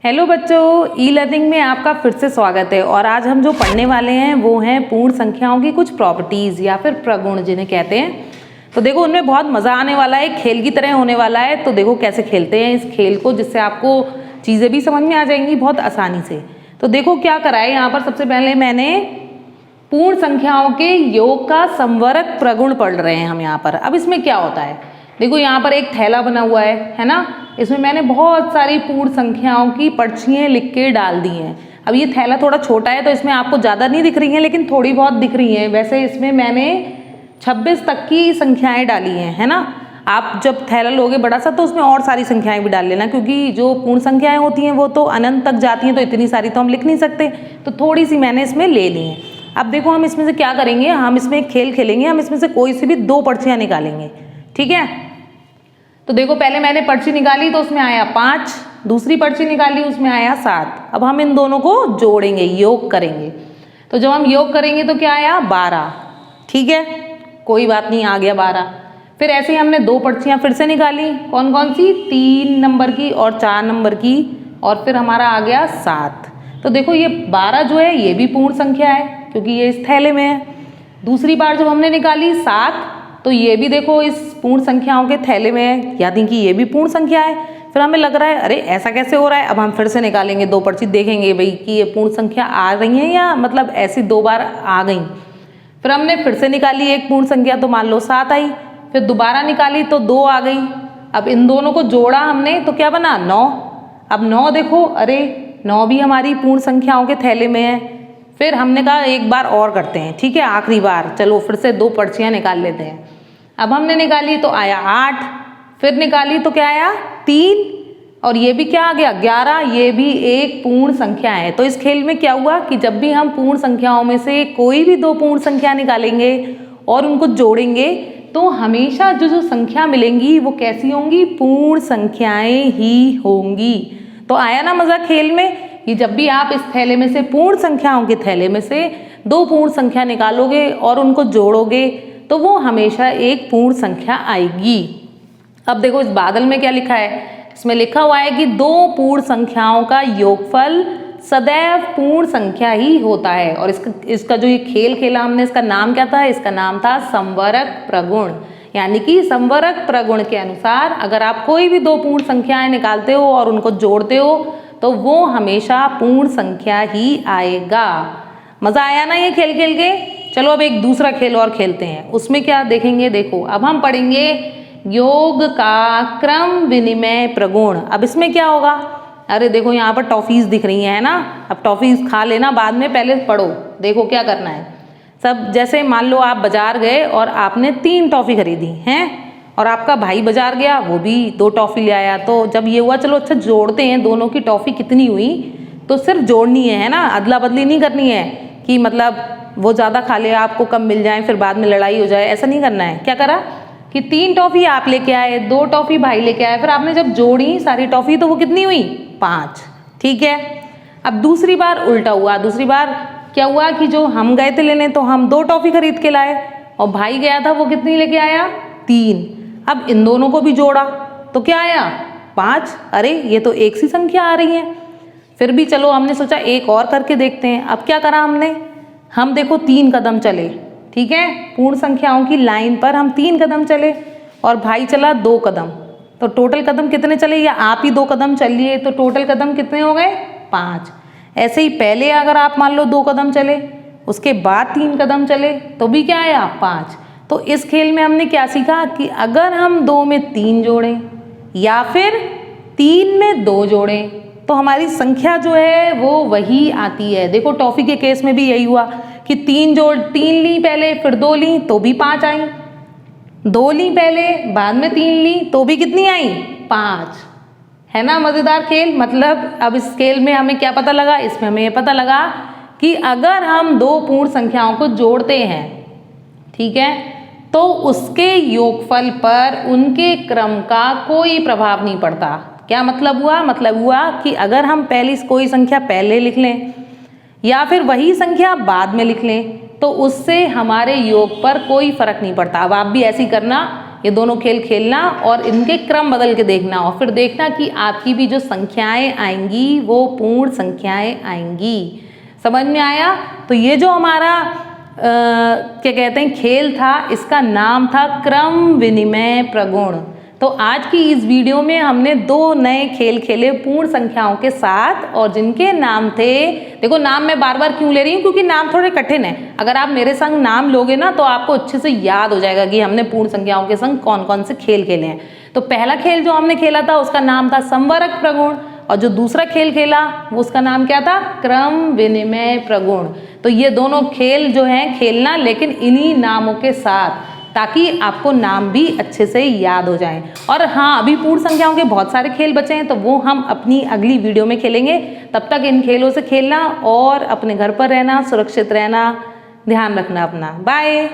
Hello बच्चों, e learning में आपका फिर से स्वागत है। और आज हम जो पढ़ने वाले हैं वो हैं पूर्ण संख्याओं की कुछ प्रॉपर्टीज़ या फिर प्रगुण जिन्हें कहते हैं। तो देखो उनमें बहुत मज़ा आने वाला है, खेल की तरह होने वाला है। तो देखो कैसे खेलते हैं इस खेल को, जिससे आपको चीज़ें भी समझ में आ जाएंगी बहुत आसानी से। तो देखो क्या करा है यहाँ पर। सबसे पहले मैंने पूर्ण संख्याओं के योग का संवरक प्रगुण पढ़ रहे हैं हम यहाँ पर। अब इसमें क्या होता है, देखो यहाँ पर एक थैला बना हुआ है ना। इसमें मैंने बहुत सारी पूर्ण संख्याओं की पर्चियाँ लिख के डाल दी हैं। अब ये थैला थोड़ा छोटा है तो इसमें आपको ज़्यादा नहीं दिख रही हैं, लेकिन थोड़ी बहुत दिख रही हैं। वैसे इसमें मैंने 26 तक की संख्याएं डाली हैं, है ना। आप जब थैला लोगे बड़ा सा तो उसमें और सारी संख्याएं भी डाल लेना, क्योंकि जो पूर्ण संख्याएं होती हैं वो तो अनंत तक जाती हैं, तो इतनी सारी तो हम लिख नहीं सकते। तो थोड़ी सी मैंने इसमें ले ली है। अब देखो हम इसमें से क्या करेंगे, हम इसमें एक खेल खेलेंगे। हम इसमें से कोई सी भी 2 पर्चियाँ निकालेंगे, ठीक है। तो देखो पहले मैंने पर्ची निकाली तो उसमें आया 5, दूसरी पर्ची निकाली उसमें आया 7। अब हम इन दोनों को जोड़ेंगे, योग करेंगे। तो जब हम योग करेंगे तो क्या आया 12, ठीक है, कोई बात नहीं, आ गया 12। फिर ऐसे ही हमने 2 पर्चियाँ फिर से निकाली, कौन कौन सी, 3 नंबर की और 4 नंबर की, और फिर हमारा आ गया 7। तो देखो ये 12 जो है ये भी पूर्ण संख्या है, क्योंकि ये इस थैले में है। दूसरी बार जब हमने निकाली 7, तो ये भी देखो इस पूर्ण संख्याओं के थैले में है, यानी कि ये भी पूर्ण संख्या है। फिर हमें लग रहा है अरे ऐसा कैसे हो रहा है। अब हम फिर से निकालेंगे 2 पर्ची, देखेंगे भाई कि ये पूर्ण संख्या आ रही है या मतलब ऐसी 2 बार आ गई। फिर हमने फिर से निकाली एक पूर्ण संख्या, तो मान लो 7 आई। फिर दोबारा निकाली तो 2 आ गई। अब इन दोनों को जोड़ा हमने तो क्या बना 9। अब 9 देखो, अरे 9 भी हमारी पूर्ण संख्याओं के थैले में है। फिर हमने कहा एक बार और करते हैं, ठीक है, आखिरी बार, चलो फिर से 2 पर्चियाँ निकाल लेते हैं। अब हमने निकाली तो आया 8, फिर निकाली तो क्या आया 3, और ये भी क्या आ गया 11, ये भी एक पूर्ण संख्या है। तो इस खेल में क्या हुआ कि जब भी हम पूर्ण संख्याओं में से कोई भी 2 पूर्ण संख्या निकालेंगे और उनको जोड़ेंगे तो हमेशा जो संख्या मिलेंगी वो कैसी होंगी, पूर्ण संख्याएं ही होंगी। तो आया ना मजा खेल में कि जब भी आप इस थैले में से, पूर्ण संख्याओं के थैले में से 2 पूर्ण संख्या निकालोगे और उनको जोड़ोगे तो वो हमेशा एक पूर्ण संख्या आएगी। अब देखो इस बादल में क्या लिखा है, इसमें लिखा हुआ है कि 2 पूर्ण संख्याओं का योगफल सदैव पूर्ण संख्या ही होता है। और इसका जो ये खेल खेला हमने, इसका नाम क्या था, इसका नाम था संवरक प्रगुण। यानी कि संवरक प्रगुण के अनुसार अगर आप कोई भी 2 पूर्ण संख्याएं निकालते हो और उनको जोड़ते हो तो वो हमेशा पूर्ण संख्या ही आएगा। मजा आया ना ये खेल खेल के। चलो अब एक दूसरा खेल और खेलते हैं। उसमें क्या देखेंगे, देखो अब हम पढ़ेंगे योग का क्रम विनिमय प्रगुण। अब इसमें क्या होगा, अरे देखो यहाँ पर टॉफीज दिख रही हैं, है ना। अब टॉफीज खा लेना बाद में, पहले पढ़ो। देखो क्या करना है सब, जैसे मान लो आप बाजार गए और आपने 3 टॉफी खरीदी हैं, और आपका भाई बाजार गया, वो भी 2 टॉफी ले आया। तो जब ये हुआ, चलो अच्छा जोड़ते हैं दोनों की टॉफी कितनी हुई, तो सिर्फ जोड़नी है ना, अदला बदली नहीं करनी है कि मतलब वो ज़्यादा खा ले आपको कम मिल जाए फिर बाद में लड़ाई हो जाए, ऐसा नहीं करना है। क्या करा कि 3 टॉफी आप लेके आए, 2 टॉफी भाई लेके आए, फिर आपने जब जोड़ी सारी टॉफी तो वो कितनी हुई 5, ठीक है। अब दूसरी बार उल्टा हुआ। दूसरी बार क्या हुआ कि जो हम गए थे लेने तो हम 2 टॉफी खरीद के लाए, और भाई गया था वो कितनी लेके आया 3। अब इन दोनों को भी जोड़ा तो क्या आया 5। अरे ये तो एक सी संख्या आ रही है। फिर भी चलो हमने सोचा एक और करके देखते हैं। अब क्या करा हमने, हम देखो 3 कदम चले, ठीक है, पूर्ण संख्याओं की लाइन पर हम 3 कदम चले और भाई चला 2 कदम। तो टोटल कदम कितने चले, या आप ही 2 कदम चलिए तो टोटल कदम कितने हो गए 5। ऐसे ही पहले अगर आप मान लो 2 कदम चले, उसके बाद 3 कदम चले तो भी क्या आया 5। तो इस खेल में हमने क्या सीखा कि अगर हम 2 में 3 जोड़ें या फिर 3 में 2 जोड़ें तो हमारी संख्या जो है वो वही आती है। देखो टॉफी के केस में भी यही हुआ कि 3 ली पहले, फिर 2 ली तो भी 5 आई, 2 ली पहले बाद में 3 ली तो भी कितनी आई 5, है ना। मज़ेदार खेल। मतलब अब इस खेल में हमें क्या पता लगा, इसमें हमें ये पता लगा कि अगर हम 2 पूर्ण संख्याओं को जोड़ते हैं, ठीक है, तो उसके योगफल पर उनके क्रम का कोई प्रभाव नहीं पड़ता। क्या मतलब हुआ, मतलब हुआ कि अगर हम पहली कोई संख्या पहले लिख लें या फिर वही संख्या बाद में लिख लें तो उससे हमारे योग पर कोई फर्क नहीं पड़ता। अब आप भी ऐसे ही करना ये दोनों खेल खेलना और इनके क्रम बदल के देखना और फिर देखना कि आपकी भी जो संख्याएं आएंगी वो पूर्ण संख्याएं आएंगी। समझ में आया? तो ये जो हमारा क्या कहते हैं खेल था, इसका नाम था क्रम विनिमय प्रगुण। तो आज की इस वीडियो में हमने 2 नए खेल खेले पूर्ण संख्याओं के साथ और जिनके नाम थे, देखो नाम मैं बार बार क्यों ले रही हूँ, क्योंकि नाम थोड़े कठिन है। अगर आप मेरे संग नाम लोगे ना तो आपको अच्छे से याद हो जाएगा कि हमने पूर्ण संख्याओं के संग कौन कौन से खेल खेले हैं। तो पहला खेल जो हमने खेला था उसका नाम था संवरक प्रगुण और जो दूसरा खेल खेला वो उसका नाम क्या था, क्रम विनिमय प्रगुण। तो ये दोनों खेल जो हैं खेलना, लेकिन इन्हीं नामों के साथ, ताकि आपको नाम भी अच्छे से याद हो जाएं। और हाँ, अभी पूर्ण संख्याओं के बहुत सारे खेल बचे हैं तो वो हम अपनी अगली वीडियो में खेलेंगे। तब तक इन खेलों से खेलना और अपने घर पर रहना, सुरक्षित रहना, ध्यान रखना अपना। बाय।